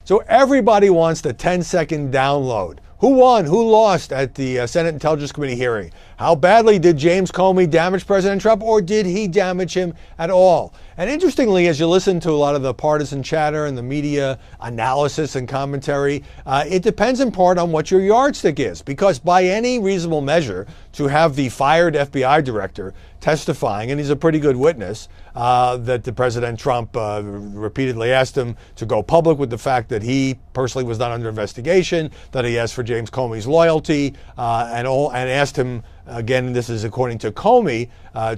So everybody wants the 10-second download. Who won? Who lost at the Senate Intelligence Committee hearing? How badly did James Comey damage President Trump, or did he damage him at all? And interestingly, as you listen to a lot of the partisan chatter and the media analysis and commentary, it depends in part on what your yardstick is. Because by any reasonable measure, to have the fired FBI director testifying, and he's a pretty good witness, that the President Trump repeatedly asked him to go public with the fact that he personally was not under investigation, that he asked for James Comey's loyalty, and asked him, again, this is according to Comey,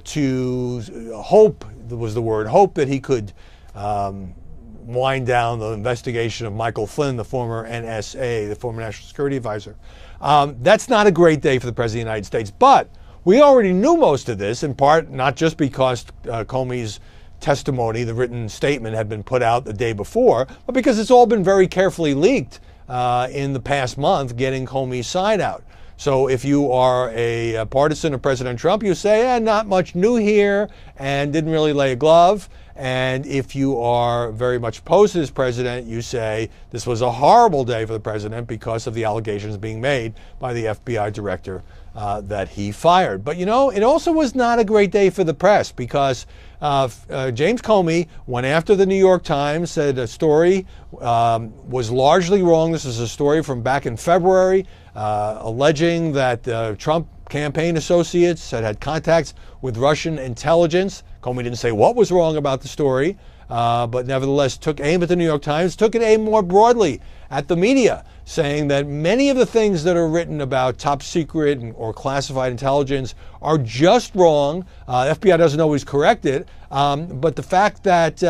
to hope, was the word, hope that he could wind down the investigation of Michael Flynn, the former NSA, the former National Security Advisor. That's not a great day for the President of the United States, but we already knew most of this, in part not just because Comey's testimony, the written statement, had been put out the day before, but because it's all been very carefully leaked in the past month, getting Comey's side out. So if you are a partisan of President Trump, you say, not much new here, and didn't really lay a glove. And if you are very much opposed to this president, you say this was a horrible day for the president because of the allegations being made by the FBI director that he fired. But, you know, it also was not a great day for the press because James Comey went after the New York Times, said a story was largely wrong. This is a story from back in February, alleging that Trump campaign associates had contacts with Russian intelligence. Comey didn't say what was wrong about the story, but nevertheless took aim at the New York Times, took it aim more broadly at the media, saying that many of the things that are written about top secret or classified intelligence are just wrong. FBI doesn't always correct it, but the fact that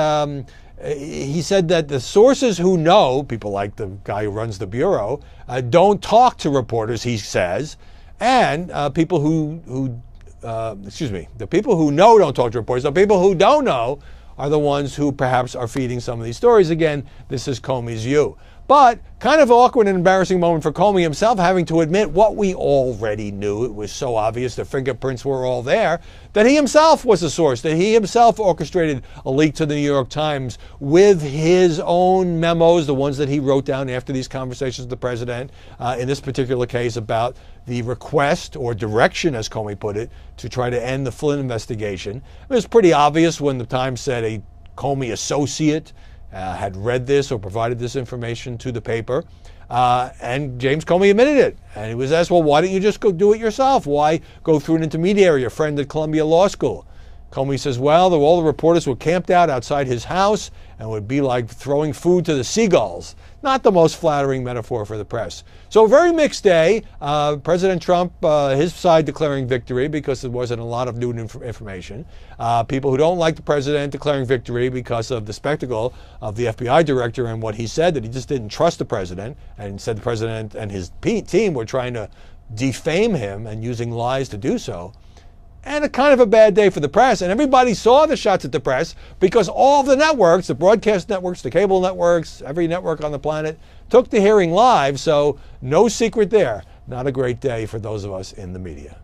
he said that the sources who know, people like the guy who runs the Bureau, don't talk to reporters, he says, and people the people who know don't talk to reporters. The people who don't know are the ones who perhaps are feeding some of these stories. Again, this is Comey's view. But kind of awkward and embarrassing moment for Comey himself, having to admit what we already knew. It was so obvious, the fingerprints were all there, that he himself was the source, that he himself orchestrated a leak to the New York Times with his own memos, the ones that he wrote down after these conversations with the president, in this particular case about the request or direction, as Comey put it, to try to end the Flynn investigation. It was pretty obvious when the Times said a Comey associate had read this or provided this information to the paper. And James Comey admitted it. And he was asked, well, why don't you just go do it yourself? Why go through an intermediary, a friend at Columbia Law School? Comey says, well, all the reporters were camped out outside his house and would be like throwing food to the seagulls. Not the most flattering metaphor for the press. So a very mixed day. President Trump, his side declaring victory because there wasn't a lot of new information. People who don't like the president declaring victory because of the spectacle of the FBI director and what he said, that he just didn't trust the president, and said the president and his team were trying to defame him and using lies to do so. And a kind of a bad day for the press. And everybody saw the shots at the press because all the networks, the broadcast networks, the cable networks, every network on the planet took the hearing live. So no secret there. Not a great day for those of us in the media.